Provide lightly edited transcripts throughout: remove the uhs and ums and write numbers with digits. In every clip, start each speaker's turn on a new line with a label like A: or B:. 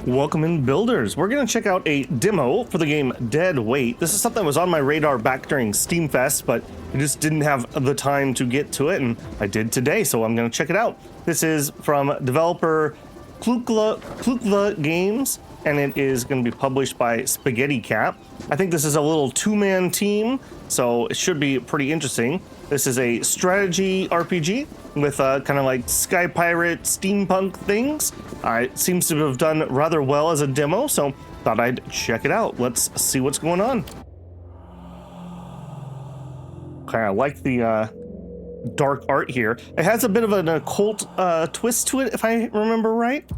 A: Welcome in, builders. We're going to check out a demo for the game Dead Weight. This is something that was on my radar back during Steam Fest, but I just didn't have the time to get to it, and I did today, so I'm going to check it out. This is from developer Klukla Games, and it is going to be published by Spaghetti Cap. I think this is a little two-man team, so it should be pretty interesting. This is a strategy RPG with kind of like Sky Pirate steampunk things. It seems to have done rather well as a demo, so thought I'd check it out. Let's see what's going on. Okay, I like the dark art here. It has a bit of an occult twist to it, if I remember right.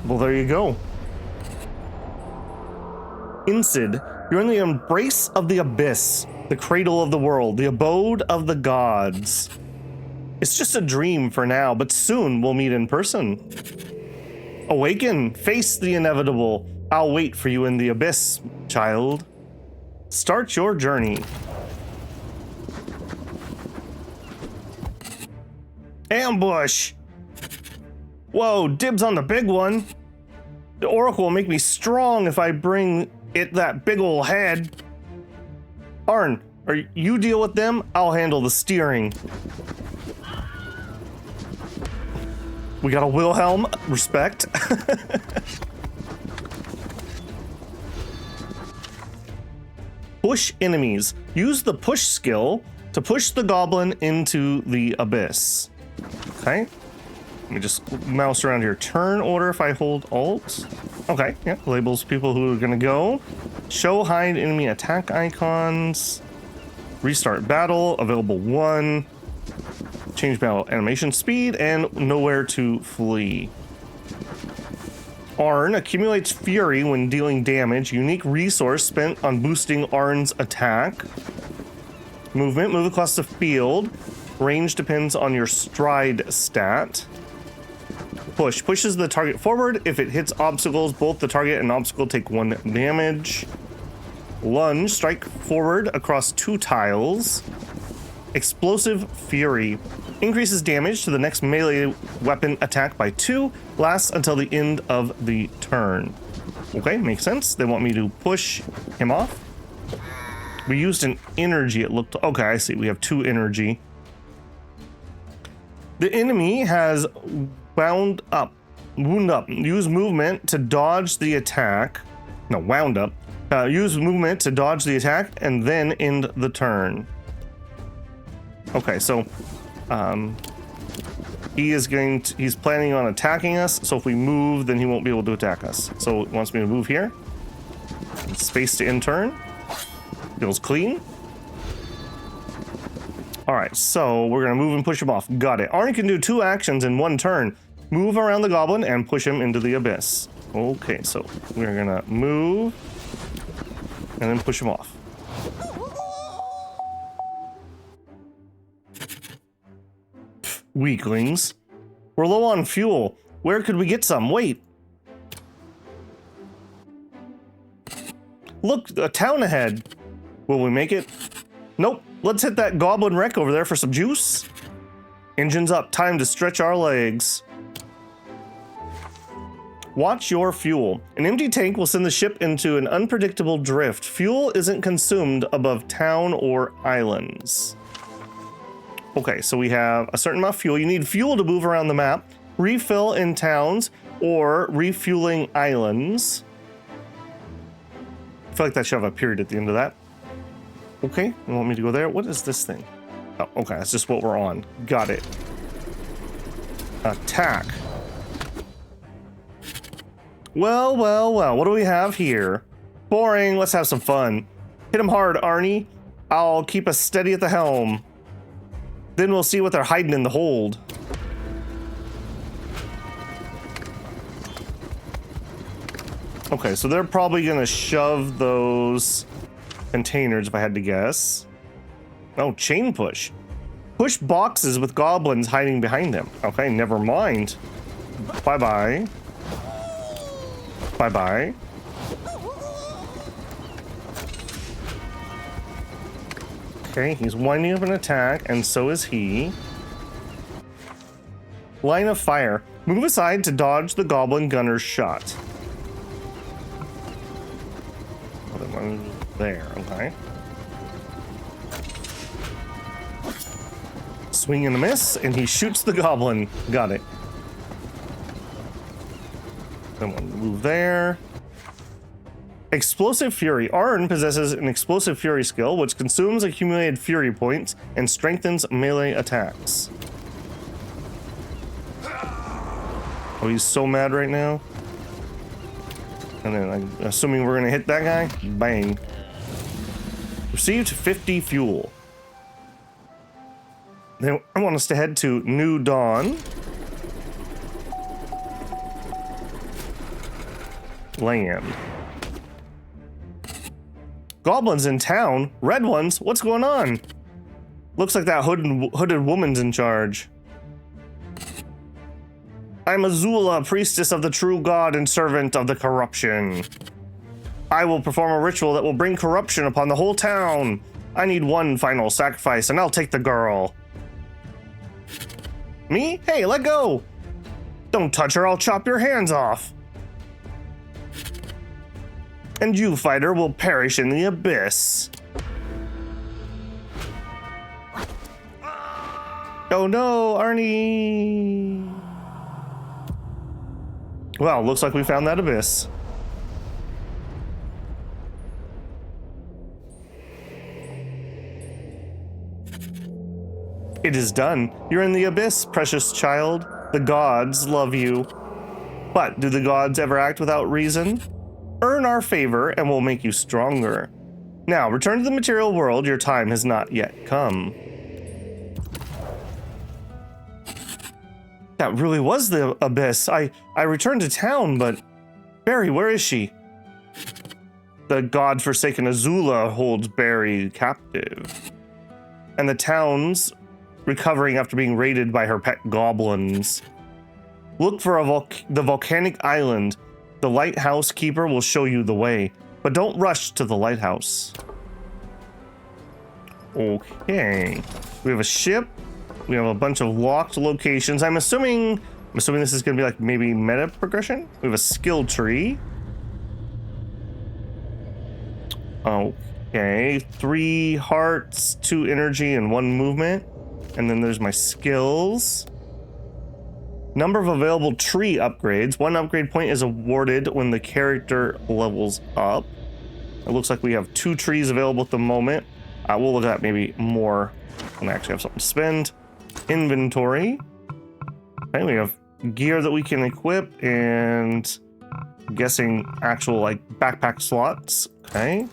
A: Well, there you go. Insid, you're in the embrace of the abyss, the cradle of the world, the abode of the gods. It's just a dream for now, but soon we'll meet in person. Awaken, face the inevitable. I'll wait for you in the abyss, child. Start your journey. Ambush! Whoa, dibs on the big one. The oracle will make me strong if I bring it that big ol' head. Arn, you deal with them, I'll handle the steering. We got a Wilhelm, respect. Push enemies. Use the push skill to push the goblin into the abyss. Okay. Let me just mouse around here. Turn order if I hold Alt. Okay, yeah, labels people who are gonna go. Show hide enemy attack icons. Restart battle, available 1. Change battle animation speed, and nowhere to flee. Arn accumulates fury when dealing damage. Unique resource spent on boosting Arn's attack. Movement, move across the field. Range depends on your stride stat. Push, pushes the target forward. If it hits obstacles, both the target and obstacle take 1 damage. Lunge, strike forward across 2 tiles. Explosive Fury, increases damage to the next melee weapon attack by 2, lasts until the end of the turn. Okay, makes sense. They want me to push him off. We used an energy, it looked. Okay, I see. We have 2 energy. The enemy has wound up. Use movement to dodge the attack. No, wound up. Use movement to dodge the attack and then end the turn. Okay, so he's planning on attacking us, so if we move, then he won't be able to attack us. So he wants me to move here. Space to end turn. Feels clean. Alright, so we're gonna move and push him off. Got it. Arn can do 2 actions in 1 turn. Move around the goblin and push him into the abyss. Okay, so we're gonna move and then push him off. Weaklings. We're low on fuel. Where could we get some? Wait. Look, a town ahead. Will we make it? Nope. Let's hit that goblin wreck over there for some juice. Engines up. Time to stretch our legs. Watch your fuel. An empty tank will send the ship into an unpredictable drift. Fuel isn't consumed above town or islands. Okay, so we have a certain amount of fuel. You need fuel to move around the map, refill in towns, or refueling islands. I feel like that should have a period at the end of that. Okay, you want me to go there? What is this thing? Oh, okay, that's just what we're on. Got it. Attack. Well, what do we have here? Boring, let's have some fun. Hit him hard, Arnie. I'll keep us steady at the helm. Then we'll see what they're hiding in the hold. Okay, so they're probably gonna shove those containers, if I had to guess. Oh, chain push. Push boxes with goblins hiding behind them. Okay, never mind. Bye-bye. Bye-bye. Okay, he's winding up an attack, and so is he. Line of fire. Move aside to dodge the goblin gunner's shot. Other one there, okay. Swing and a miss, and he shoots the goblin. Got it. Someone move there. Explosive Fury. Arn possesses an Explosive Fury skill, which consumes accumulated Fury points and strengthens melee attacks. Oh, he's so mad right now. And then I'm assuming we're gonna hit that guy. Bang. Received 50 fuel. Then I want us to head to New Dawn. Land. Goblins in town? Red ones? What's going on? Looks like that hooded woman's in charge. I'm Azula, priestess of the true god and servant of the corruption. I will perform a ritual that will bring corruption upon the whole town. I need one final sacrifice and I'll take the girl. Me? Hey, let go! Don't touch her, I'll chop your hands off. And you, fighter, will perish in the abyss. Oh no, Arnie! Well, looks like we found that abyss. It is done. You're in the abyss, precious child. The gods love you. But do the gods ever act without reason? Earn our favor and we'll make you stronger. Now, return to the material world. Your time has not yet come. That really was the abyss. I returned to town, but... Barry, where is she? The god-forsaken Azula holds Barry captive. And the town's recovering after being raided by her pet goblins. Look for the volcanic island. The lighthouse keeper will show you the way, but don't rush to the lighthouse. Okay. We have a ship. We have a bunch of locked locations. I'm assuming this is gonna be like maybe meta progression. We have a skill tree. Okay, 3 hearts, 2 energy, and 1 movement. And then there's my skills. Number of available tree upgrades. 1 upgrade point is awarded when the character levels up. It looks like we have 2 trees available at the moment. We'll look at maybe more when I actually have something to spend. Inventory. Okay, we have gear that we can equip and I'm guessing actual like backpack slots. Okay.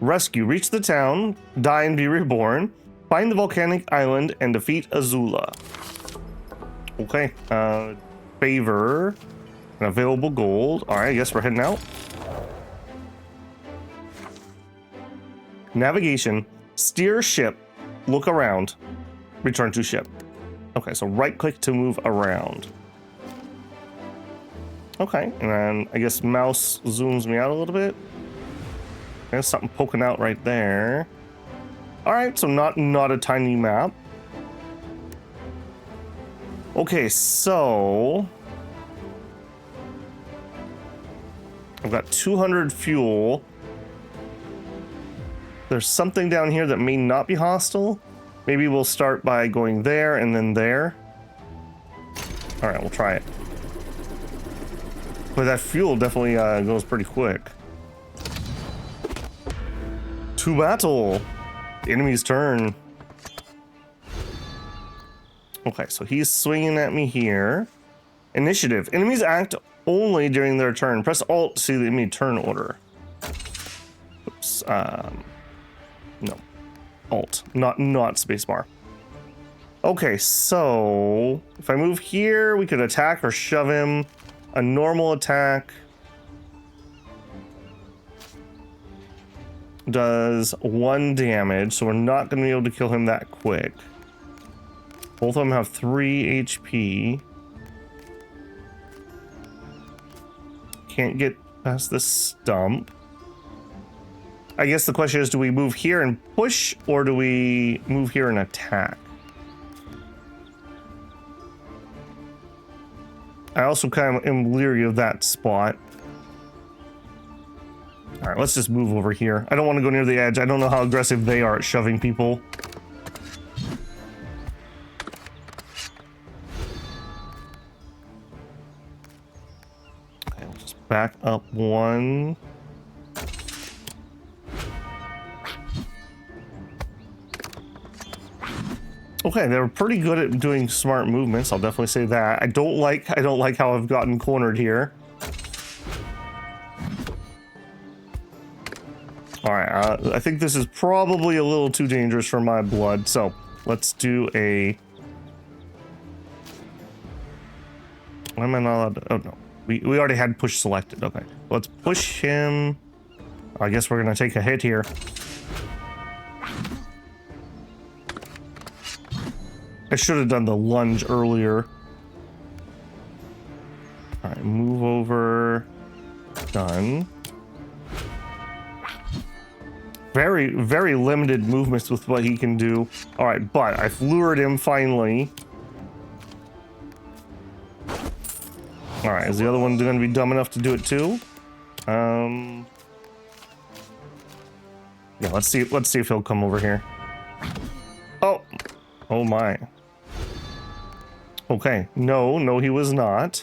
A: Rescue. Reach the town, die and be reborn. Find the volcanic island and defeat Azula. Okay. Favor. And available gold. Alright, I guess we're heading out. Navigation. Steer ship. Look around. Return to ship. Okay, so right click to move around. Okay, and then I guess mouse zooms me out a little bit. There's something poking out right there. Alright, so not a tiny map. Okay, so I've got 200 fuel. There's something down here that may not be hostile. Maybe we'll start by going there and then there. All right, we'll try it. But that fuel definitely goes pretty quick. To battle. The enemy's turn. Okay, so he's swinging at me here. Initiative. Enemies act only during their turn. Press Alt to see the enemy turn order. Oops. No. Alt, not spacebar. Okay, so if I move here, we could attack or shove him. A normal attack does 1 damage, so we're not going to be able to kill him that quick. Both of them have 3 HP. Can't get past this stump. I guess the question is, do we move here and push, or do we move here and attack? I also kind of am leery of that spot. All right, let's just move over here. I don't want to go near the edge. I don't know how aggressive they are at shoving people. Okay, we'll just back up one. Okay, they were pretty good at doing smart movements. I'll definitely say that. I don't like how I've gotten cornered here. All right, I think this is probably a little too dangerous for my blood. So let's do a. Why am I not allowed to? Oh no, we already had push selected. Okay, let's push him. I guess we're gonna take a hit here. I should have done the lunge earlier. All right, move over. Done. Very, very limited movements with what he can do. All right, but I've lured him finally. All right, is the other one going to be dumb enough to do it too? Yeah, let's see if he'll come over here. Oh my. Okay, no, he was not.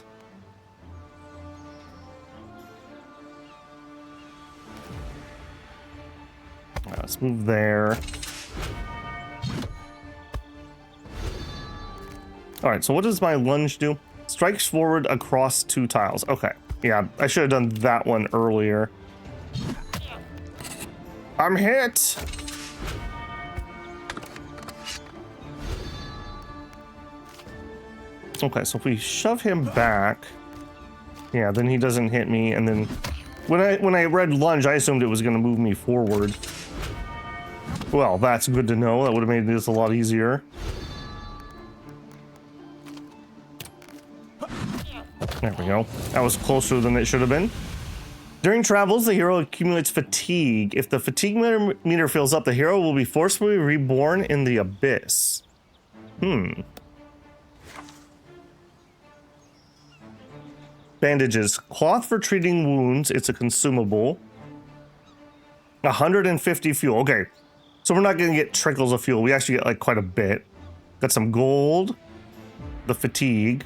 A: All right, let's move there. All right, so what does my lunge do? Strikes forward across 2 tiles. Okay, yeah, I should have done that one earlier. I'm hit. Okay, so if we shove him back, yeah, then he doesn't hit me. And then when I read lunge, I assumed it was going to move me forward. Well, that's good to know. That would have made this a lot easier. There we go. That was closer than it should have been. During travels, the hero accumulates fatigue. If the fatigue meter fills up, the hero will be forcibly reborn in the abyss. Bandages. Cloth for treating wounds. It's a consumable. 150 fuel. Okay. So we're not going to get trickles of fuel. We actually get like quite a bit. Got some gold. The fatigue.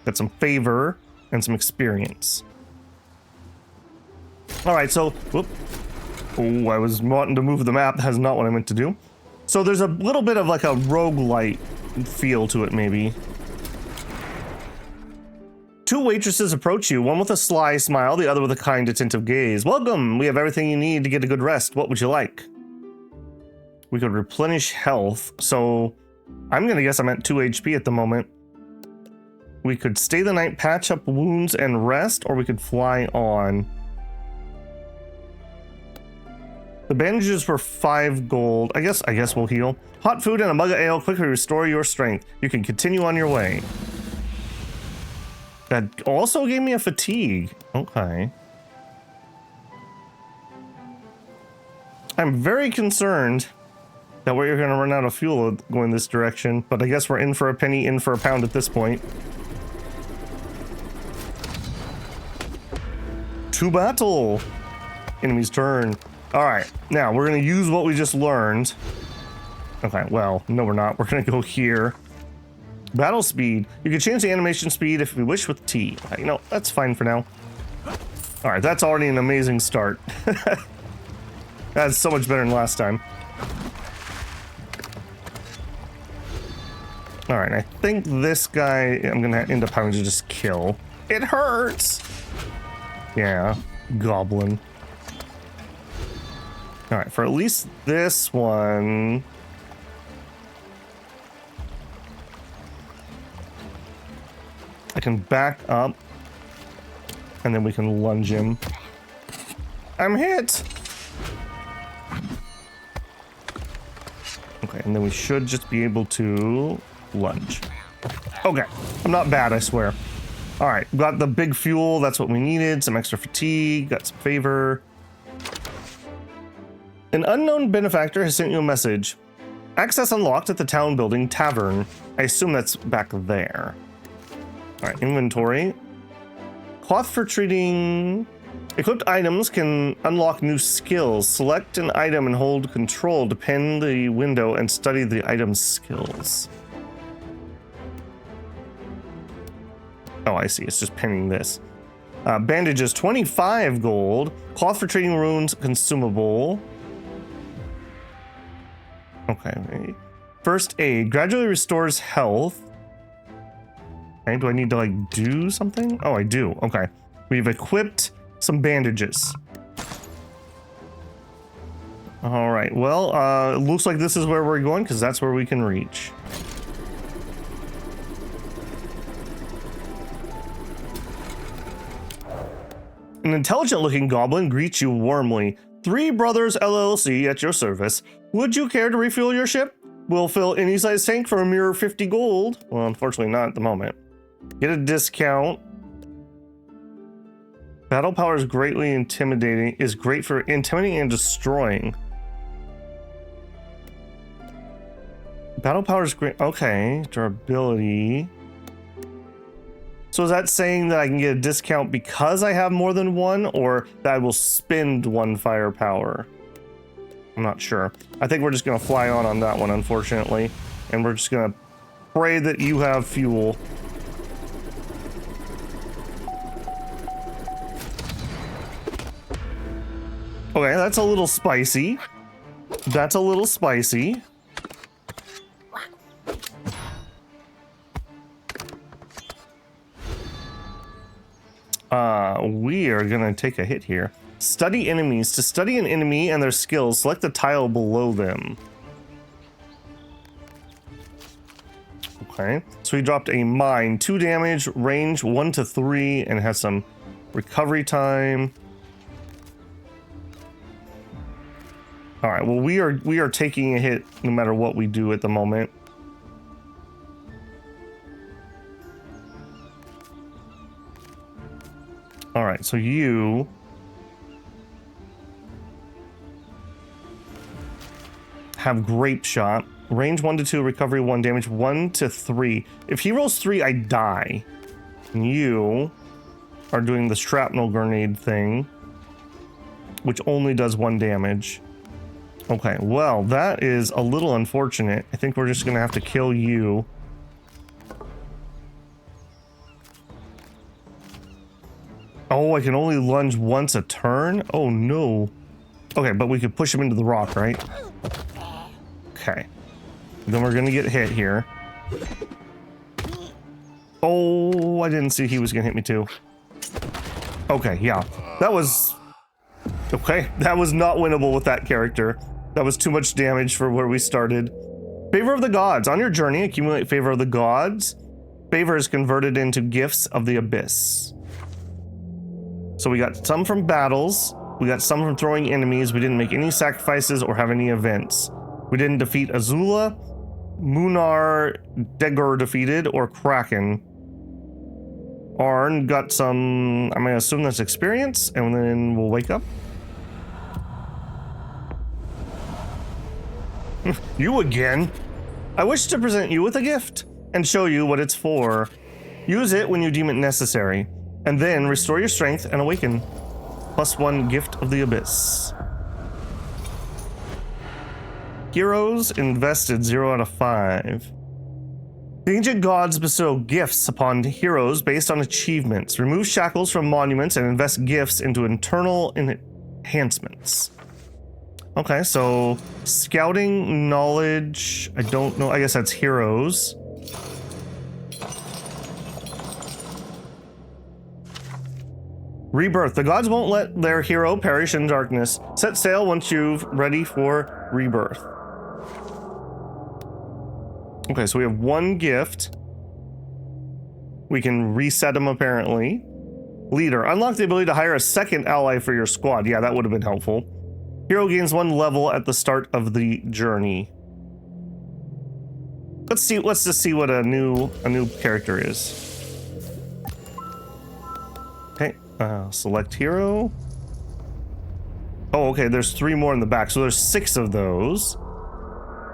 A: Got some favor. And some experience. Alright, so... Whoop. Oh, I was wanting to move the map. That's not what I meant to do. So there's a little bit of like a roguelite feel to it, maybe. 2 waitresses approach you, one with a sly smile, the other with a kind, attentive gaze. Welcome! We have everything you need to get a good rest. What would you like? We could replenish health, so I'm gonna guess I'm at 2 HP at the moment. We could stay the night, patch up wounds, and rest, or we could fly on. The bandages were 5 gold. I guess we'll heal. Hot food and a mug of ale quickly restore your strength. You can continue on your way. That also gave me a fatigue. Okay. I'm very concerned that we're going to run out of fuel going this direction, but I guess we're in for a penny, in for a pound at this point. To battle! Enemy's turn. Alright, now we're going to use what we just learned. Okay, well, no we're not. We're going to go here. Battle speed. You can change the animation speed if we wish with T. You know, that's fine for now. Alright, that's already an amazing start. That's so much better than last time. Alright, I think this guy I'm gonna end up having to just kill. It hurts! Yeah, goblin. Alright, for at least this one... I can back up, and then we can lunge him. I'm hit! Okay, and then we should just be able to lunge. Okay, I'm not bad, I swear. All right, got the big fuel, that's what we needed. Some extra fatigue, got some favor. An unknown benefactor has sent you a message. Access unlocked at the town building tavern. I assume that's back there. All right, inventory. Cloth for treating... Equipped items can unlock new skills. Select an item and hold control to pin the window and study the item's skills. Oh, I see. It's just pinning this. Bandages, 25 gold. Cloth for treating wounds, consumable. Okay. First aid, gradually restores health. Okay, do I need to, like, do something? Oh, I do. Okay. We've equipped some bandages. All right. Well, it looks like this is where we're going because that's where we can reach. An intelligent-looking goblin greets you warmly. Three Brothers LLC at your service. Would you care to refuel your ship? We'll fill any size tank for a mere 50 gold. Well, unfortunately not at the moment. Get a discount. Battle power is greatly intimidating. Is great for intimidating and destroying. Battle power is great. Okay, durability. So is that saying that I can get a discount because I have more than one, or that I will spend one firepower? I'm not sure. I think we're just gonna fly on that one, unfortunately, and we're just gonna pray that you have fuel. Okay, that's a little spicy. That's a little spicy. We are gonna take a hit here. Study enemies. To study an enemy and their skills, select the tile below them. Okay, so we dropped a mine. 2 damage, range 1 to 3, and has some recovery time. All right, well, we are taking a hit no matter what we do at the moment. All right, so you have grape shot. Range 1 to 2, recovery 1, damage 1 to 3. If he rolls 3, I die. And you are doing the shrapnel grenade thing, which only does 1 damage. Okay, well, that is a little unfortunate. I think we're just gonna have to kill you. Oh, I can only lunge once a turn? Oh, no. Okay, but we could push him into the rock, right? Okay. Then we're gonna get hit here. Oh, I didn't see he was gonna hit me too. Okay, yeah. That was... Okay, that was not winnable with that character. That was too much damage for where we started. Favor of the Gods. On your journey, accumulate Favor of the Gods. Favor is converted into Gifts of the Abyss. So we got some from battles. We got some from throwing enemies. We didn't make any sacrifices or have any events. We didn't defeat Azula, Munar, Degor defeated, or Kraken. Arn got some, I'm gonna assume that's experience, and then we'll wake up. You again? I wish to present you with a gift and show you what it's for. Use it when you deem it necessary, and then restore your strength and awaken. +1 Gift of the Abyss. Heroes invested 0 out of 5. The ancient gods bestow gifts upon heroes based on achievements. Remove shackles from monuments and invest gifts into internal enhancements. Okay, so scouting, knowledge, I don't know, I guess that's heroes. Rebirth. The gods won't let their hero perish in darkness. Set sail once you've ready for rebirth. Okay, so we have 1 gift. We can reset them apparently. Leader. Unlock the ability to hire a second ally for your squad. Yeah, that would have been helpful. Hero gains 1 level at the start of the journey. Let's just see what a new character is. Okay, select hero. Oh, okay, there's 3 more in the back, so there's 6 of those.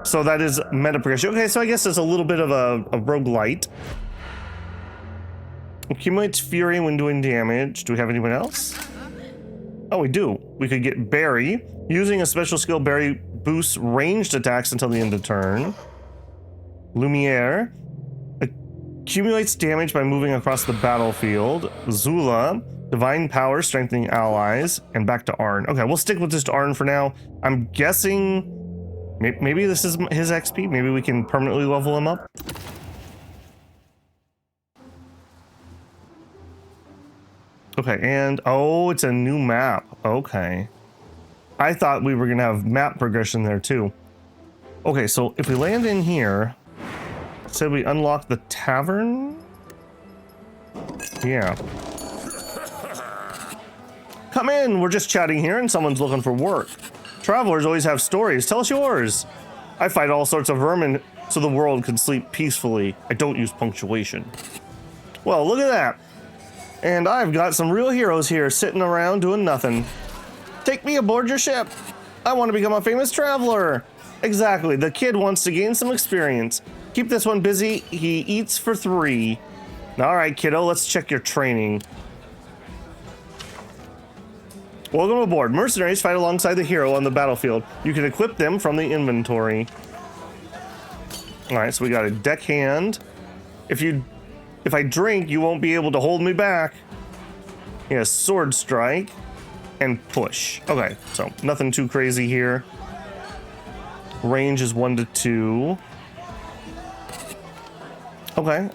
A: So that is meta progression. Okay, so I guess there's a little bit of a roguelite. Accumulates fury when doing damage. Do we have anyone else? Oh, we do. We could get Berry. Using a special skill, Berry boosts ranged attacks until the end of turn. Lumiere. Accumulates damage by moving across the battlefield. Zula. Divine power, strengthening allies. And back to Arn. Okay, we'll stick with just Arn for now. I'm guessing maybe this is his XP. Maybe we can permanently level him up. Okay, and oh, it's a new map. Okay. I thought we were gonna have map progression there too. Okay, so if we land in here, it said we unlock the tavern? Yeah. Come in, we're just chatting here and someone's looking for work. Travelers always have stories, tell us yours. I fight all sorts of vermin so the world can sleep peacefully. I don't use punctuation. Well, look at that. And I've got some real heroes here sitting around doing nothing. Take me aboard your ship. I want to become a famous traveler. Exactly, the kid wants to gain some experience. Keep this one busy, he eats for 3. All right, kiddo, let's check your training. Welcome aboard. Mercenaries fight alongside the hero on the battlefield. You can equip them from the inventory. All right, so we got a deckhand. If I drink, you won't be able to hold me back. Yeah, sword strike and push. Okay, so nothing too crazy here. Range is 1 to 2. Okay,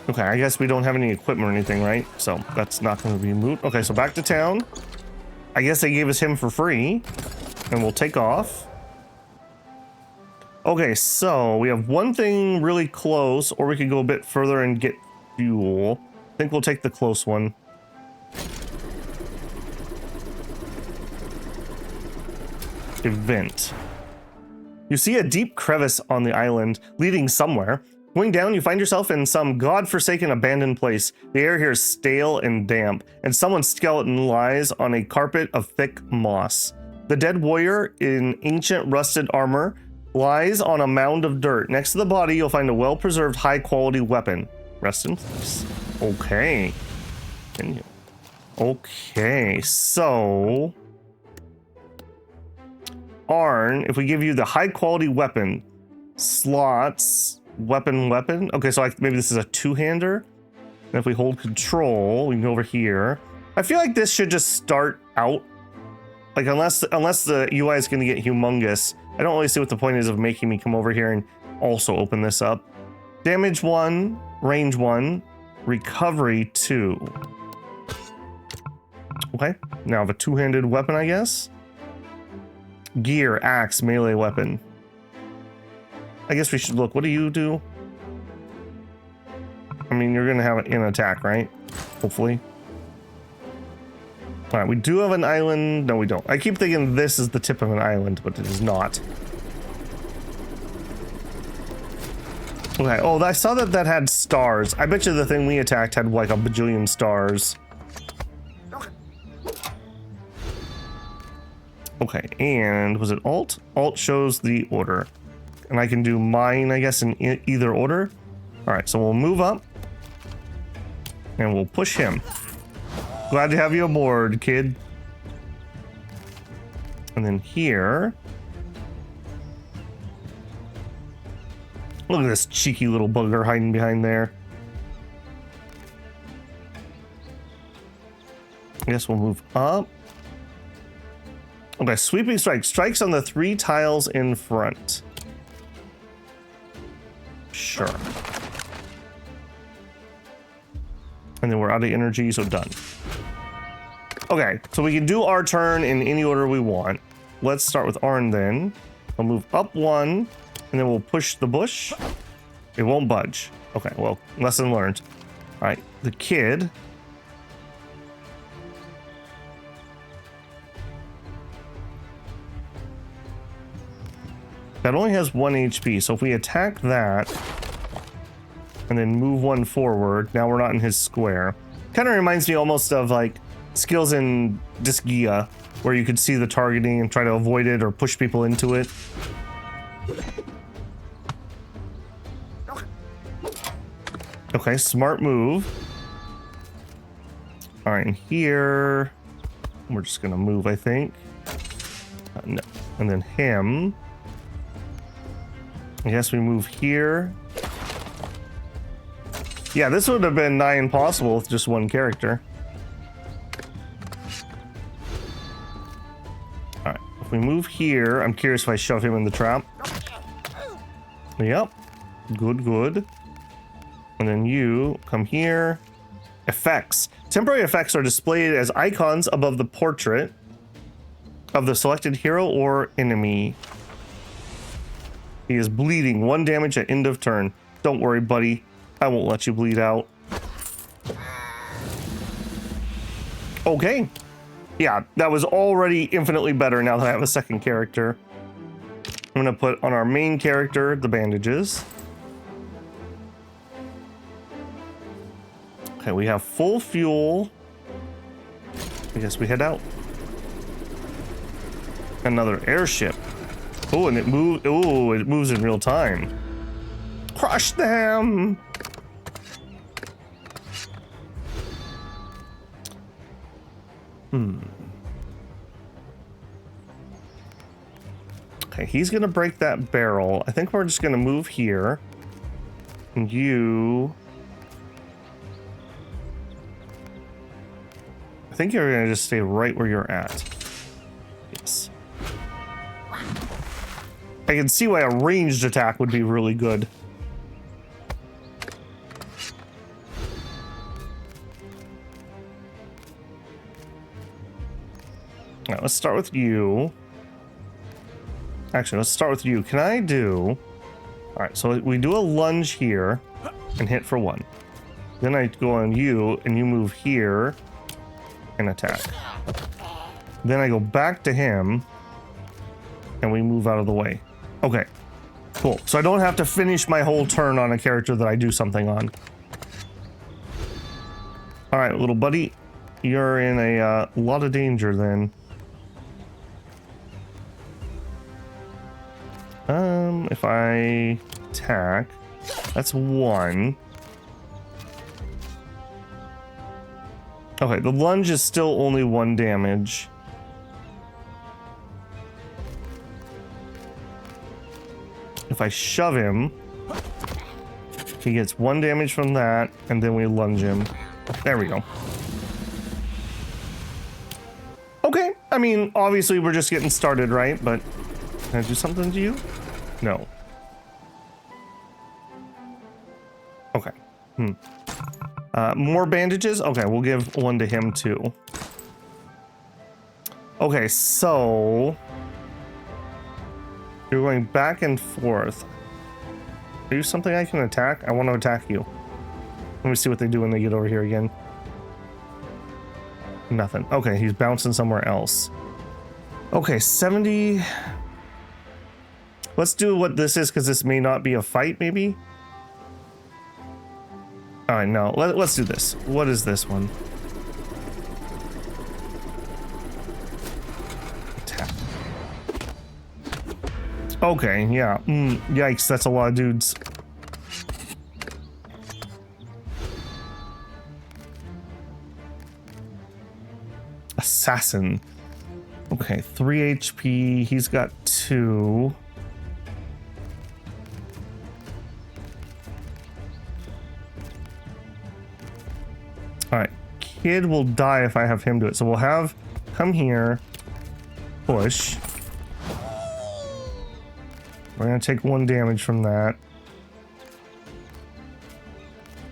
A: okay, I guess we don't have any equipment or anything, right? So that's not going to be moot. Okay, so back to town. I guess they gave us him for free, and we'll take off. Okay, so we have one thing really close, or we could go a bit further and get fuel. I think we'll take the close one. Event. You see a deep crevice on the island, leading somewhere. Going down, you find yourself in some godforsaken abandoned place. The air here is stale and damp, and someone's skeleton lies on a carpet of thick moss. The dead warrior in ancient rusted armor lies on a mound of dirt. Next to the body, you'll find a well-preserved, high-quality weapon. Rest in peace. Okay. Continue. Okay, so... Arn, if we give you the high-quality weapon, slots, weapon. Okay, so maybe this is a two-hander. And if we hold control, we can go over here. I feel like this should just start out. Like, unless the UI is going to get humongous, I don't really see what the point is of making me come over here and also open this up. Damage 1, range 1, recovery 2. Okay, now I have a two-handed weapon, I guess. Gear, axe, melee weapon. I guess we should look. What do you do? I mean, you're going to have an attack, right? Hopefully. All right, we do have an island. No, we don't. I keep thinking this is the tip of an island, but it is not. Okay, oh, I saw that had stars. I bet you the thing we attacked had like a bajillion stars. Okay, and was it Alt? Alt shows the order. And I can do mine, I guess, in either order. All right, so we'll move up. And we'll push him. Glad to have you aboard, kid. And then here. Look at this cheeky little bugger hiding behind there. I guess we'll move up. Okay, sweeping strike. Strikes on the 3 tiles in front. Sure. And then we're out of energy, so done. Okay, so we can do our turn in any order we want. Let's start with Arn then. I'll move up 1, and then we'll push the bush. It won't budge. Okay, well, lesson learned. All right, the kid. That only has 1 HP, so if we attack that and then move 1 forward, now we're not in his square. Kind of reminds me almost of like skills in Disgaea, where you could see the targeting and try to avoid it or push people into it. Okay, smart move. All right, and here we're just gonna move, I think. No, and then him. I guess we move here. Yeah, this would have been nigh impossible with just one character. All right, if we move here, I'm curious if I shove him in the trap. Yep, good, good. And then you come here. Effects. Temporary effects are displayed as icons above the portrait of the selected hero or enemy. He is bleeding. 1 damage at end of turn. Don't worry, buddy. I won't let you bleed out. Okay. Yeah, that was already infinitely better now that I have a second character. I'm going to put on our main character the bandages. Okay, we have full fuel. I guess we head out. Another airship. Oh, and it moves. Oh, it moves in real time. Crush them. Okay, he's gonna break that barrel. I think we're just gonna move here. And you... I think you're gonna just stay right where you're at. Yes. I can see why a ranged attack would be really good. All right, let's start with you. Actually, let's start with you. Can I do... All right, so we do a lunge here and hit for 1. Then I go on you and you move here and attack. Then I go back to him and we move out of the way. Okay, cool. So I don't have to finish my whole turn on a character that I do something on. All right, little buddy, you're in a lot of danger then. If I attack, that's 1. Okay, the lunge is still only 1 damage. If I shove him, he gets 1 damage from that, and then we lunge him. There we go. Okay, I mean, obviously we're just getting started, right? But can I do something to you? No. Okay. More bandages? Okay, we'll give 1 to him too. Okay, so... You're going back and forth. Are you something I can attack? I want to attack you. Let me see what they do when they get over here again. Nothing. Okay, he's bouncing somewhere else. Okay, 70... Let's do what this is, because this may not be a fight, maybe? Alright, no. Let's do this. What is this one? Attack. Okay, yeah. Yikes, that's a lot of dudes. Assassin. Okay, 3 HP. He's got 2. Alright, kid will die if I have him do it. So we'll have come here, push. We're gonna take 1 damage from that.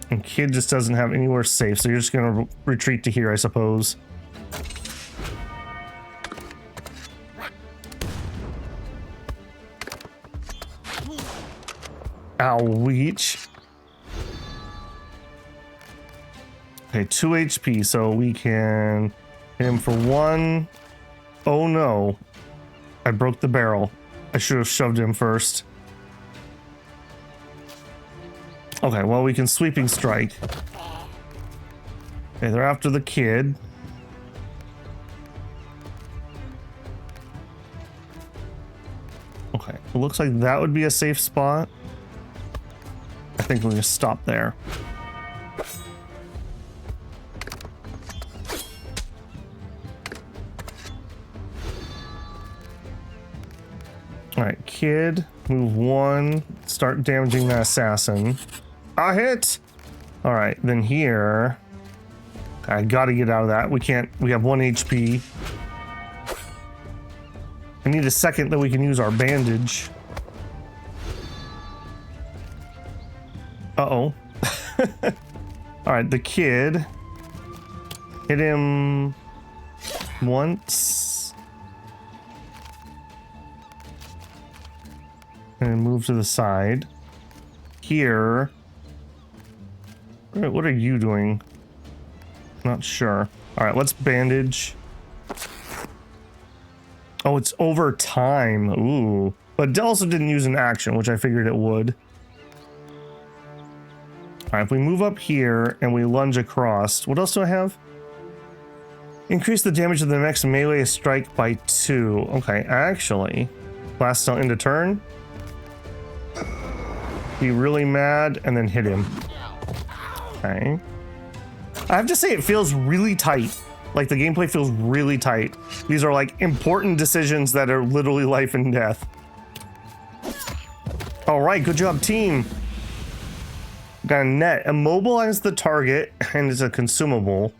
A: And kid just doesn't have anywhere safe, so you're just gonna retreat to here, I suppose. Ow, leech. Okay, 2 HP, so we can hit him for 1. Oh no. I broke the barrel. I should have shoved him first. Okay, well, we can sweeping strike. Okay, they're after the kid. Okay, it looks like that would be a safe spot. I think we'll just stop there. All right, kid, move 1, start damaging that assassin. A hit! All right, then here, I gotta get out of that. We have 1 HP. I need a second that we can use our bandage. Uh-oh. All right, the kid, hit him once. And move to the side. Here. What are you doing? Not sure. All right, let's bandage. Oh, it's over time. Ooh. But it also didn't use an action, which I figured it would. All right, if we move up here and we lunge across, what else do I have? Increase the damage of the next melee strike by 2. Okay, actually, blast till end of turn. Be really mad and then hit him. Okay. I have to say it feels really tight. Like the gameplay feels really tight. These are like important decisions that are literally life and death. All right, good job, team. Got a net. Immobilize the target, and it's a consumable.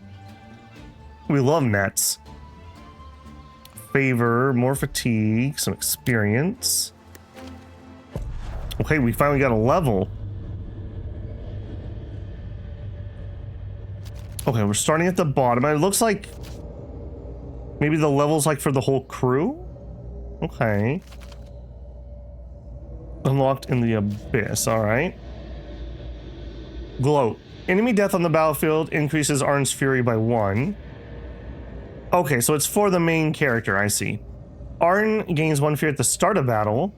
A: We love nets. Favor, more fatigue, some experience. Okay, we finally got a level. Okay, we're starting at the bottom. It looks like maybe the level's like for the whole crew. Okay. Unlocked in the abyss. All right. Gloat. Enemy death on the battlefield increases Arn's fury by 1. Okay, so it's for the main character. I see. Arn gains 1 fury at the start of battle.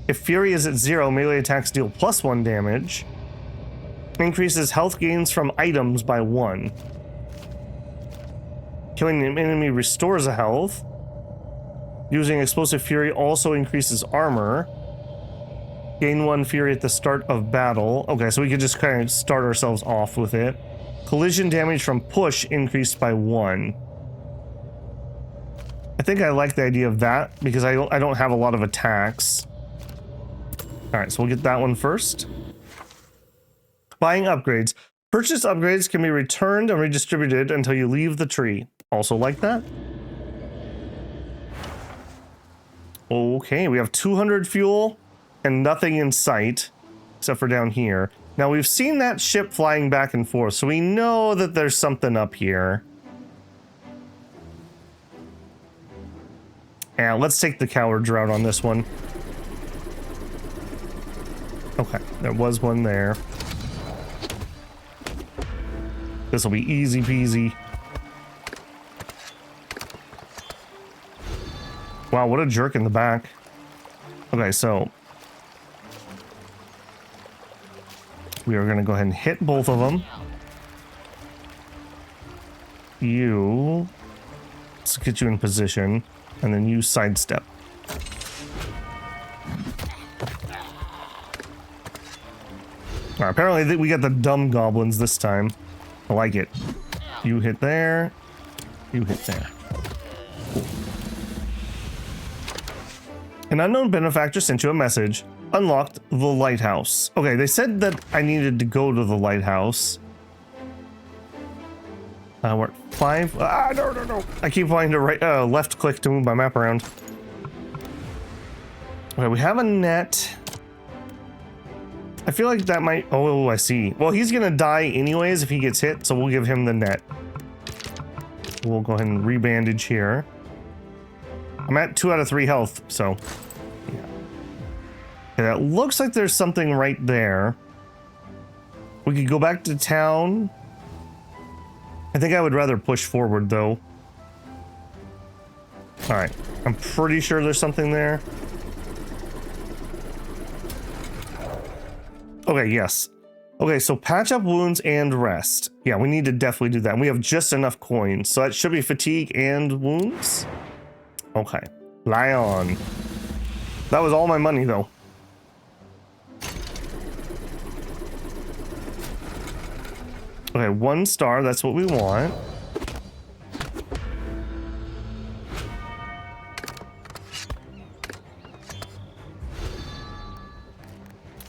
A: If fury is at 0, melee attacks deal +1 damage. Increases health gains from items by 1. Killing an enemy restores a health. Using explosive fury also increases armor. Gain 1 fury at the start of battle. Okay, so we could just kind of start ourselves off with it. Collision damage from push increased by 1. I think I like the idea of that because I don't have a lot of attacks. All right, so we'll get that one first. Buying upgrades. Purchased upgrades can be returned and redistributed until you leave the tree. Also like that. Okay, we have 200 fuel and nothing in sight except for down here. Now we've seen that ship flying back and forth, so we know that there's something up here. And let's take the coward's route on this one. Okay, there was one there. This will be easy peasy. Wow, what a jerk in the back. Okay, so we are going to go ahead and hit both of them. Let's get you in position, and then you sidestep. Right, apparently we got the dumb goblins this time. I like it. You hit there. You hit there. Cool. An unknown benefactor sent you a message. Unlocked the lighthouse. Okay, they said that I needed to go to the lighthouse. We're at 5. No. I keep wanting to left click to move my map around. Okay, we have a net. I feel like that might... Oh, I see. Well, he's gonna die anyways if he gets hit, so we'll give him the net. We'll go ahead and rebandage here. I'm at 2 out of 3 health, so... Yeah. Okay, that looks like there's something right there. We could go back to town. I think I would rather push forward, though. Alright. I'm pretty sure there's something there. Okay, yes. Okay, so patch up wounds and rest. Yeah, we need to definitely do that. And we have just enough coins, so that should be fatigue and wounds. Okay, lie on. That was all my money, though. Okay, 1 star, that's what we want.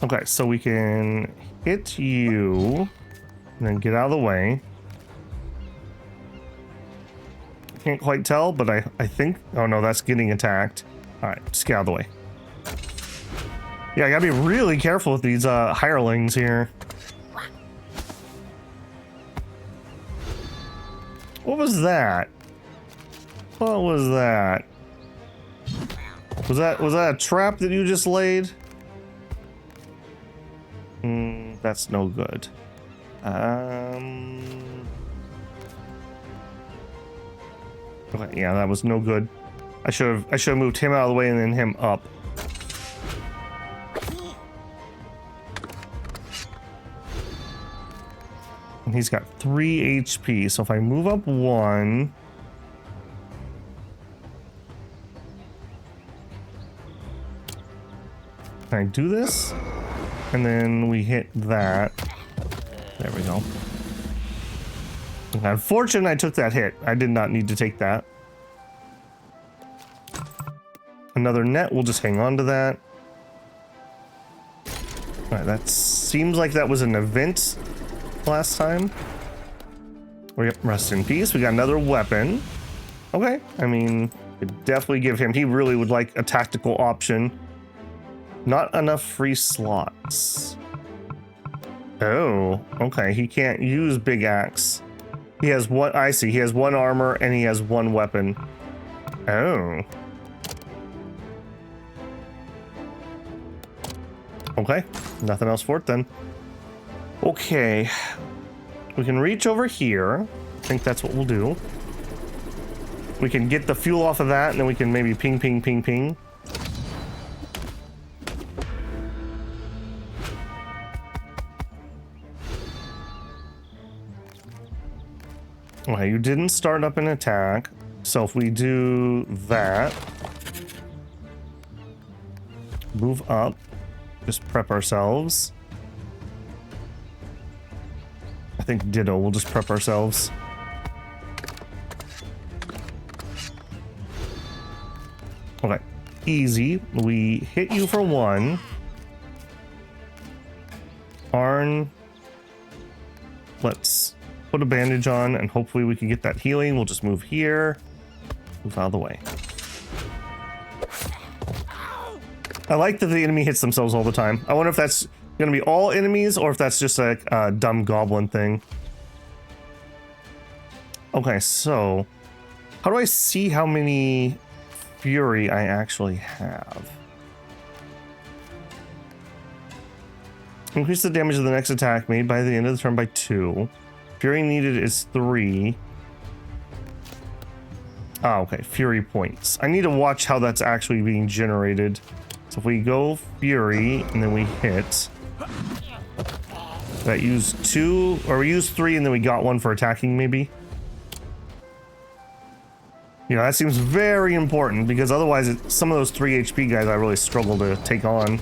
A: Okay, so we can hit you and then get out of the way. Can't quite tell, but I think... Oh no, that's getting attacked. Alright, just get out of the way. Yeah, I gotta be really careful with these hirelings here. What was that? What was that? Was that a trap that you just laid? That's no good. Okay, yeah, that was no good. I should have moved him out of the way and then him up. And he's got 3 HP, so if I move up 1... Can I do this? And then we hit that. There we go. Unfortunately, I took that hit. I did not need to take that. Another net, we'll just hang on to that. Alright, that seems like that was an event last time. Rest in peace. We got another weapon. Okay, I mean, could definitely give him... He really would like a tactical option. Not enough free slots. Oh, okay. He can't use big axe. He has one... I see. He has 1 armor and he has 1 weapon. Oh. Okay. Nothing else for it then. Okay. We can reach over here. I think that's what we'll do. We can get the fuel off of that and then we can maybe ping, ping, ping, ping. Okay, you didn't start up an attack, so if we do that, move up, just prep ourselves. I think ditto, we'll just prep ourselves. Okay, easy. We hit you for 1. Arn, let's put a bandage on and hopefully we can get that healing. We'll just move here. Move out of the way. I like that the enemy hits themselves all the time. I wonder if that's gonna be all enemies or if that's just a dumb goblin thing. Okay, so how do I see how many fury I actually have? Increase the damage of the next attack made by the end of the turn by 2. Fury needed is 3. Oh, okay. Fury points. I need to watch how that's actually being generated. So if we go Fury and then we hit, that used 2, or we used 3 and then we got 1 for attacking maybe. You know, that seems very important because otherwise some of those 3 HP guys I really struggle to take on.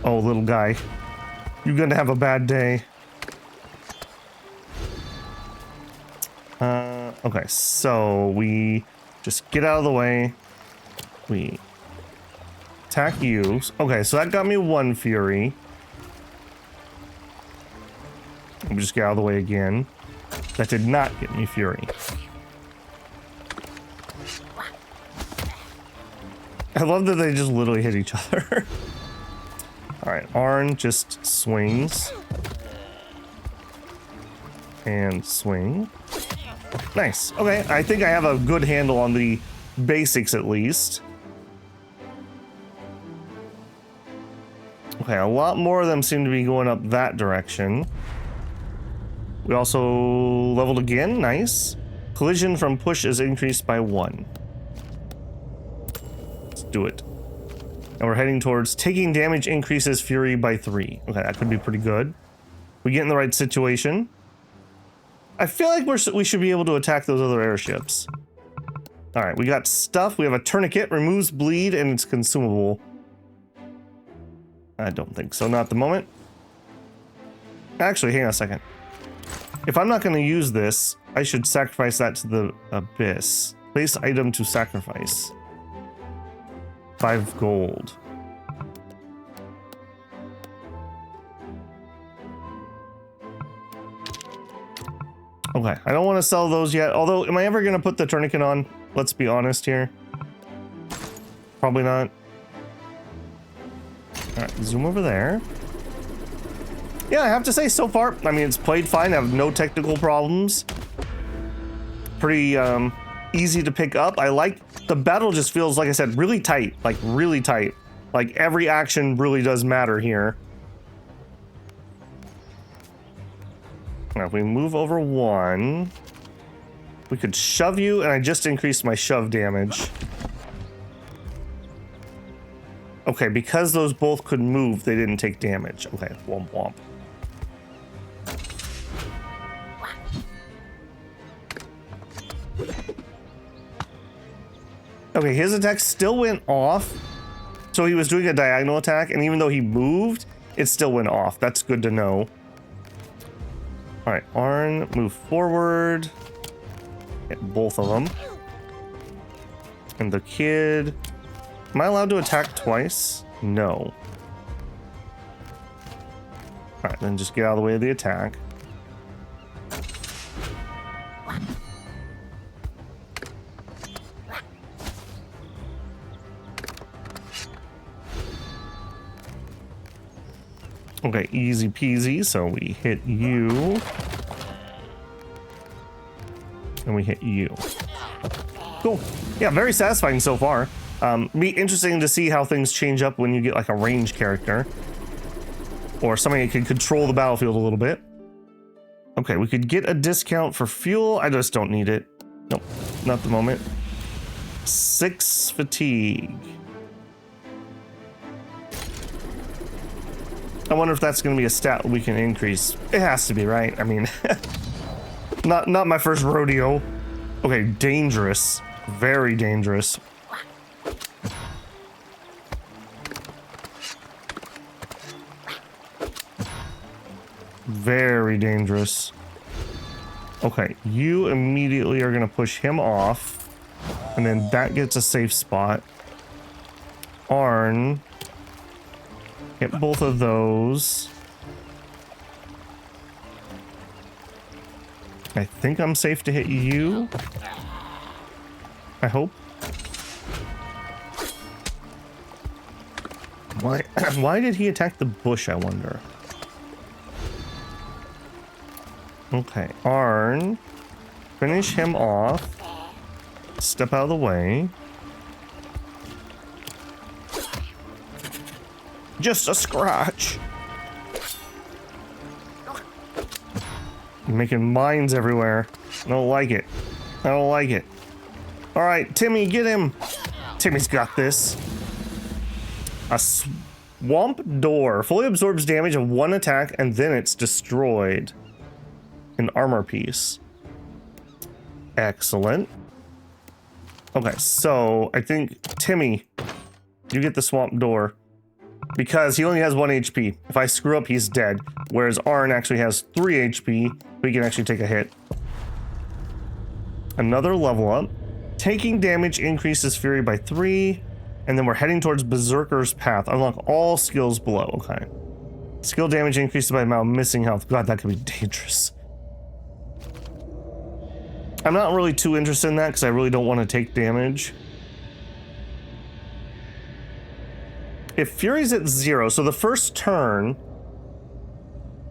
A: Oh, little guy. You're gonna have a bad day. Okay, so we just get out of the way. We attack you. Okay, so that got me 1 fury. We just get out of the way again. That did not get me fury. I love that they just literally hit each other. Alright, Arn just swings. And swing. Nice. Okay, I think I have a good handle on the basics at least. Okay, a lot more of them seem to be going up that direction. We also leveled again. Nice. Collision from push is increased by 1. Let's do it. And we're heading towards taking damage increases fury by 3. Okay, that could be pretty good. We get in the right situation. I feel like we should be able to attack those other airships. Alright, we got stuff. We have a tourniquet, removes bleed, and it's consumable. I don't think so, not at the moment. Actually, hang on a second. If I'm not going to use this, I should sacrifice that to the abyss. Place item to sacrifice. 5 gold. Okay, I don't want to sell those yet. Although, am I ever going to put the tourniquet on? Let's be honest here. Probably not. Alright, zoom over there. Yeah, I have to say, so far, I mean, it's played fine. I have no technical problems. Pretty easy to pick up. I like the battle, just feels, like I said, really tight. Like, really tight. Like, every action really does matter here. Now, if we move over 1, we could shove you, and I just increased my shove damage. Okay, because those both could move, they didn't take damage. Okay, womp womp. Okay, his attack still went off. So he was doing a diagonal attack, and even though he moved, it still went off. That's good to know. Alright, Arn, move forward. Hit both of them. And the kid... Am I allowed to attack twice? No. Alright, then just get out of the way of the attack. Okay, easy peasy, so we hit you. And we hit you. Cool. Yeah, very satisfying so far. Be interesting to see how things change up when you get like a range character. Or somebody who can control the battlefield a little bit. Okay, we could get a discount for fuel. I just don't need it. Nope, not the moment. 6 fatigue. I wonder if that's going to be a stat we can increase. It has to be, right? I mean, not my first rodeo. Okay, dangerous. Very dangerous. Very dangerous. Okay, you immediately are going to push him off. And then that gets a safe spot. Arn. Hit both of those. I think I'm safe to hit you. I hope. Why did he attack the bush, I wonder? Okay, Arn. Finish him off. Step out of the way. Just a scratch. You're making mines everywhere. I don't like it. I don't like it. All right, Timmy, get him. Timmy's got this. A swamp door fully absorbs damage of 1 attack and then it's destroyed. An armor piece. Excellent. Okay, so I think Timmy, you get the swamp door. Because he only has 1 HP. If I screw up, he's dead. Whereas Arn actually has 3 HP. We can actually take a hit. Another level up. Taking damage increases fury by 3. And then we're heading towards Berserker's Path. Unlock all skills below. Okay. Skill damage increases by the amount of missing health. God, that could be dangerous. I'm not really too interested in that because I really don't want to take damage. If Fury's at 0, so the first turn,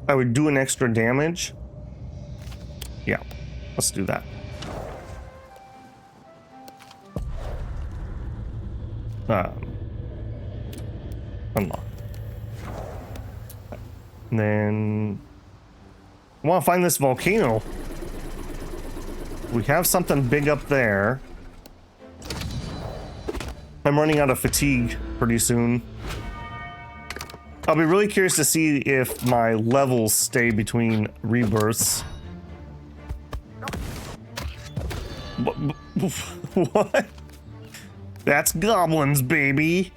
A: I would do an extra damage. Yeah, let's do that. Unlock. And then I want to find this volcano. We have something big up there. I'm running out of fatigue pretty soon. I'll be really curious to see if my levels stay between rebirths. What? That's goblins, baby.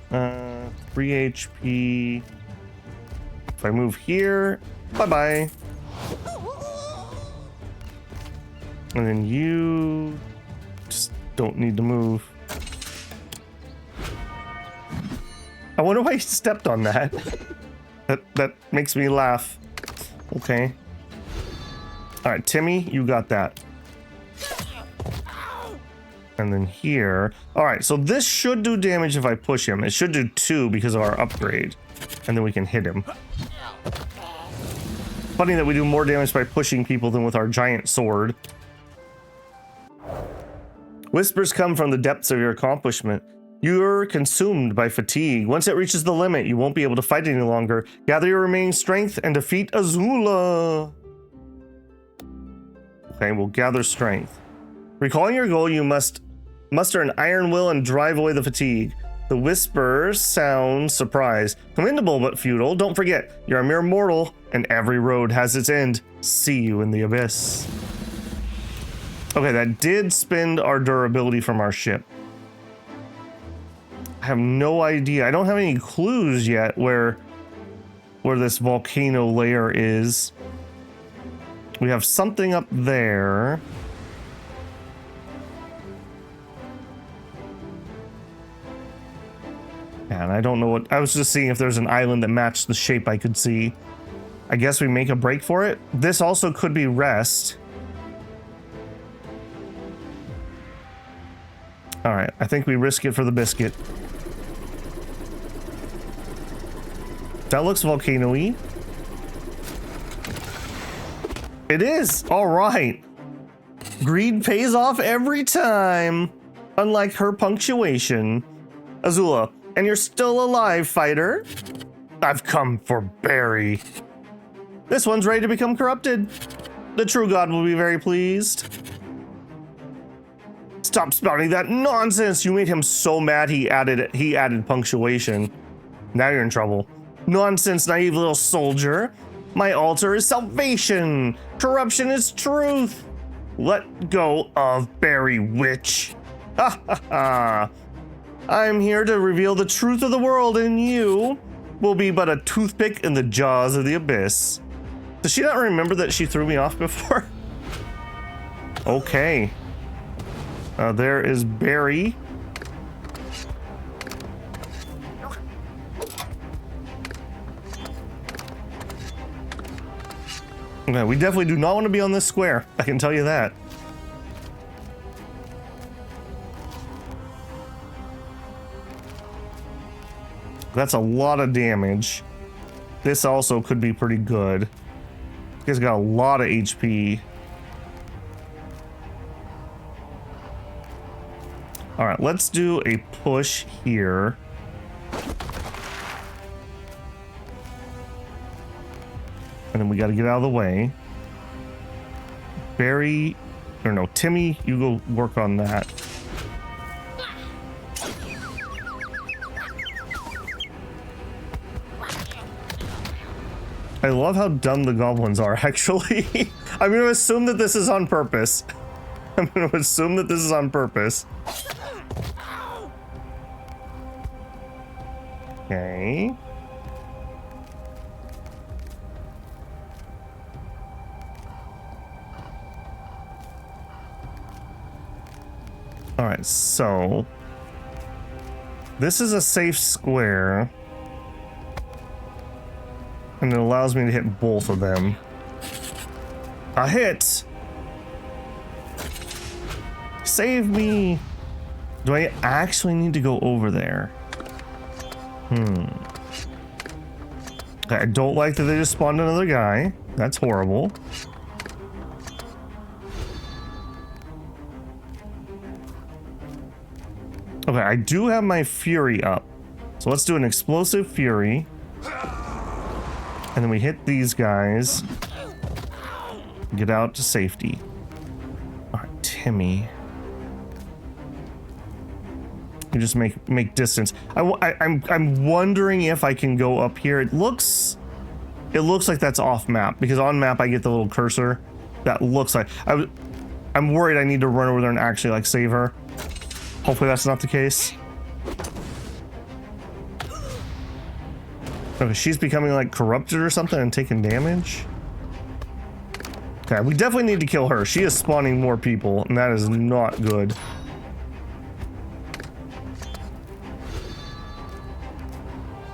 A: 3 3 HP. If I move here, bye-bye. And then you just don't need to move. I wonder why he stepped on that. That makes me laugh. Okay. All right, Timmy, you got that. And then here. All right, so this should do damage if I push him. It should do 2 because of our upgrade. And then we can hit him. Funny that we do more damage by pushing people than with our giant sword. Whispers come from the depths of your accomplishment. You're consumed by fatigue. Once it reaches the limit, you won't be able to fight any longer. Gather your remaining strength and defeat Azula. Okay, we'll gather strength. Recalling your goal, you must muster an iron will and drive away the fatigue. The whisper sounds surprised. Commendable but futile. Don't forget, you're a mere mortal, and every road has its end. See you in the abyss. Okay, that did spend our durability from our ship. I have no idea. I don't have any clues yet where this volcano layer is. We have something up there. And I don't know what... I was just seeing if there's an island that matched the shape I could see. I guess we make a break for it. This also could be rest. All right, I think we risk it for the biscuit. That looks volcano-y. It is! All right. Greed pays off every time. Unlike her punctuation. Azula, and you're still alive, fighter? I've come for Barry. This one's ready to become corrupted. The true god will be very pleased. Stop spouting that nonsense! You made him so mad he added punctuation. Now you're in trouble. Nonsense, naive little soldier. My altar is salvation. Corruption is truth. Let go of Barry, witch. Ha ha ha. I'm here to reveal the truth of the world, and you will be but a toothpick in the jaws of the abyss. Does she not remember that she threw me off before? Okay. There is Barry. Okay, we definitely do not want to be on this square. I can tell you that. That's a lot of damage. This also could be pretty good. He's got a lot of HP. All right, let's do a push here. And then we got to get out of the way. Barry, or no, Timmy, you go work on that. I love how dumb the goblins are, actually. I'm going to assume that this is on purpose. I'm going to assume that this is on purpose. Okay. All right, so this is a safe square. And it allows me to hit both of them. A hit! Save me! Do I actually need to go over there? Okay, I don't like that they just spawned another guy. That's horrible. Okay, I do have my Fury up. So let's do an Explosive Fury. And then we hit these guys. Get out to safety. All right, Timmy. You just make distance. I'm wondering if I can go up here. It looks like that's off map, because on map I get the little cursor. That looks like I'm worried I need to run over there and actually like save her. Hopefully that's not the case. Okay, she's becoming like corrupted or something and taking damage. Okay, we definitely need to kill her. She is spawning more people, and that is not good.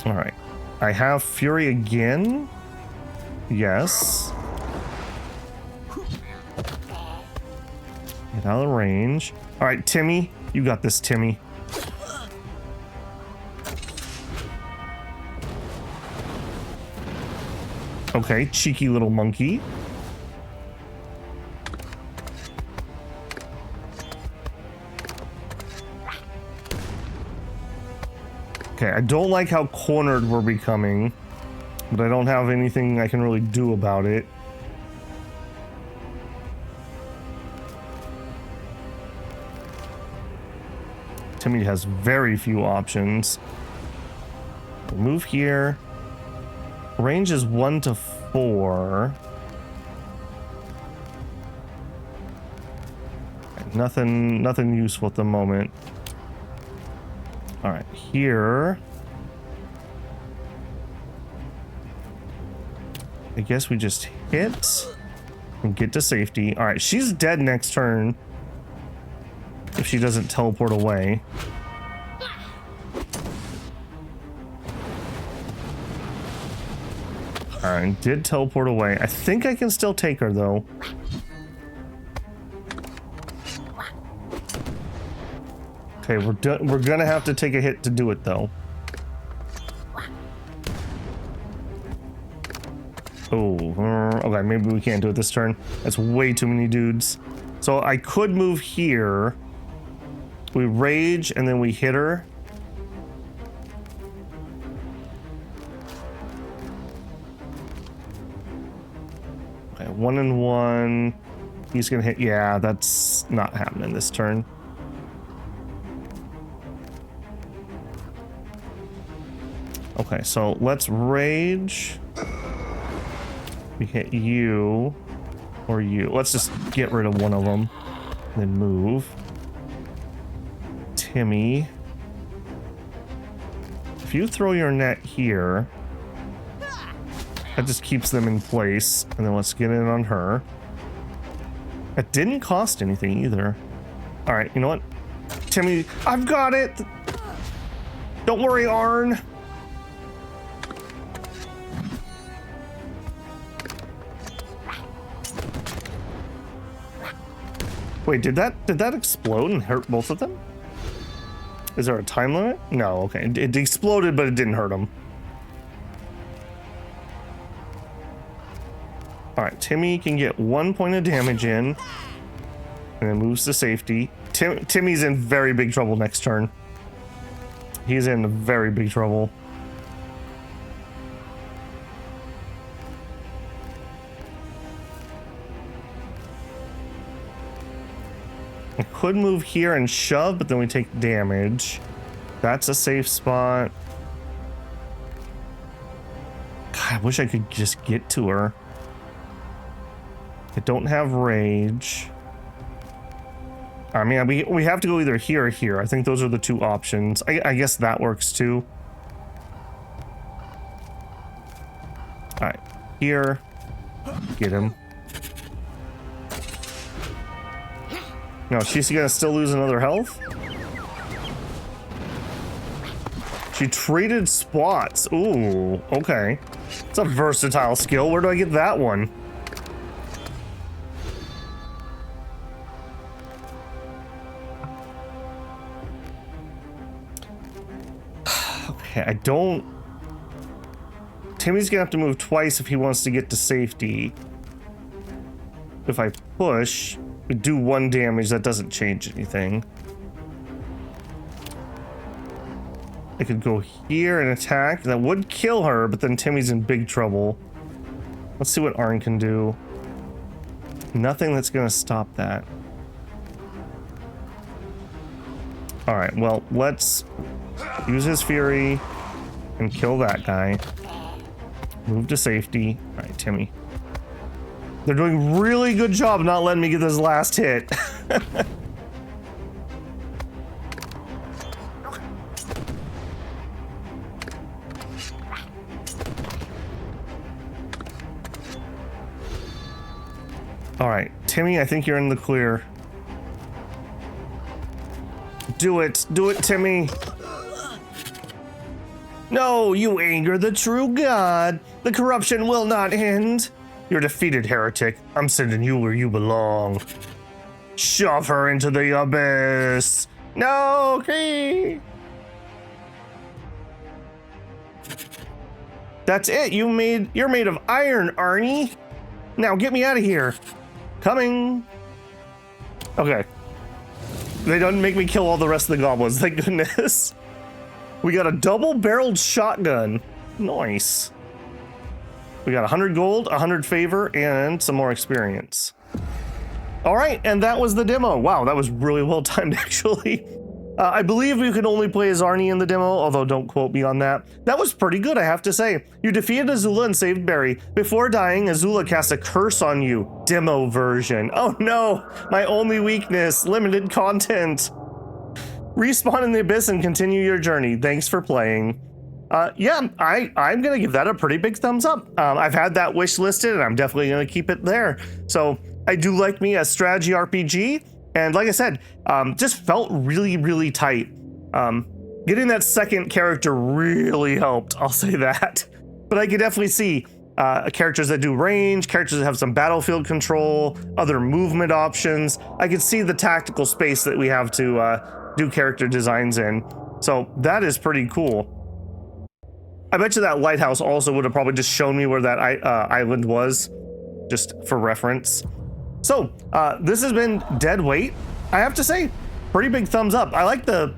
A: All right, I have Fury again. Yes. Get out of the range. All right, Timmy, you got this, Timmy. Okay, cheeky little monkey. Okay, I don't like how cornered we're becoming, but I don't have anything I can really do about it. Timmy has very few options. We'll move here. Range is 1 to 4. Nothing useful at the moment. All right, here. I guess we just hit and get to safety. All right, she's dead next turn if she doesn't teleport away. All right, did teleport away. I think I can still take her though. Okay, we're gonna have to take a hit to do it though. Oh, okay, maybe we can't do it this turn. That's way too many dudes. So I could move here. We rage and then we hit her. Okay, 1 and 1. He's gonna hit. Yeah, that's not happening this turn. Okay, so let's rage. We hit you or you. Let's just get rid of one of them. Then move. Timmy. If you throw your net here, that just keeps them in place. And then let's get in on her. It didn't cost anything either. All right, you know what? Timmy, I've got it. Don't worry, Arn. Wait, did that explode and hurt both of them? Is there a time limit? No, okay. It exploded, but it didn't hurt them. All right, Timmy can get 1 point of damage in, and then moves to safety. Timmy's in very big trouble next turn. He's in very big trouble. I could move here and shove, but then we take damage. That's a safe spot. God, I wish I could just get to her. I don't have rage. I mean, we have to go either here or here. I think those are the two options. I guess that works too. All right, here. Get him. No, she's gonna still lose another health? She traded spots. Ooh, okay. It's a versatile skill. Where do I get that one? Okay, I don't... Timmy's gonna have to move twice if he wants to get to safety. If I push... We do 1 damage, that doesn't change anything. I could go here and attack. That would kill her, but then Timmy's in big trouble. Let's see what Arn can do. Nothing that's gonna stop that. Alright, well, let's use his fury and kill that guy. Move to safety. Alright, Timmy. They're doing a really good job not letting me get this last hit. All right, Timmy, I think you're in the clear. Do it, Timmy. No, you anger the true God. The corruption will not end. You're defeated, heretic. I'm sending you where you belong. Shove her into the abyss. No, okay. That's it. You're made of iron, Arnie. Now get me out of here. Coming. Okay. They don't make me kill all the rest of the goblins, thank goodness. We got a double-barreled shotgun. Nice. We got 100 gold, 100 favor, and some more experience. All right, and that was the demo. Wow, that was really well timed, actually. I believe you can only play as Arnie in the demo, although don't quote me on that. That was pretty good, I have to say. You defeated Azula and saved Barry. Before dying, Azula cast a curse on you. Demo version. Oh no, my only weakness, limited content. Respawn in the abyss and continue your journey. Thanks for playing. Yeah, I'm gonna give that a pretty big thumbs up. I've had that wish listed and I'm definitely gonna keep it there. So I do like me a strategy RPG. And like I said, just felt really, really tight. Getting that second character really helped, I'll say that. But I could definitely see characters that do range, characters that have some battlefield control, other movement options. I could see the tactical space that we have to do character designs in. So that is pretty cool. I bet you that lighthouse also would have probably just shown me where that island was, just for reference. So, this has been Dead Weight. I have to say, pretty big thumbs up. I like the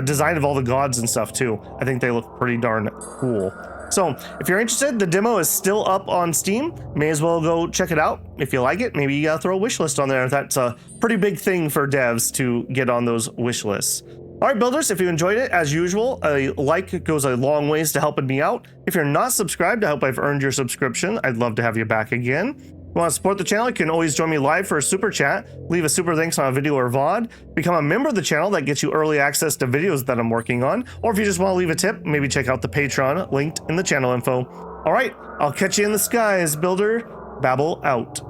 A: design of all the gods and stuff too. I think they look pretty darn cool. So, if you're interested, the demo is still up on Steam. May as well go check it out. If you like it, maybe you gotta throw a wish list on there. That's a pretty big thing for devs to get on those wish lists. All right, builders, if you enjoyed it, as usual, a like goes a long ways to helping me out. If you're not subscribed, I hope I've earned your subscription. I'd love to have you back again. If you want to support the channel, you can always join me live for a super chat, leave a super thanks on a video or VOD, become a member of the channel that gets you early access to videos that I'm working on, or if you just want to leave a tip, maybe check out the Patreon linked in the channel info. All right, I'll catch you in the skies, builder. Babble out.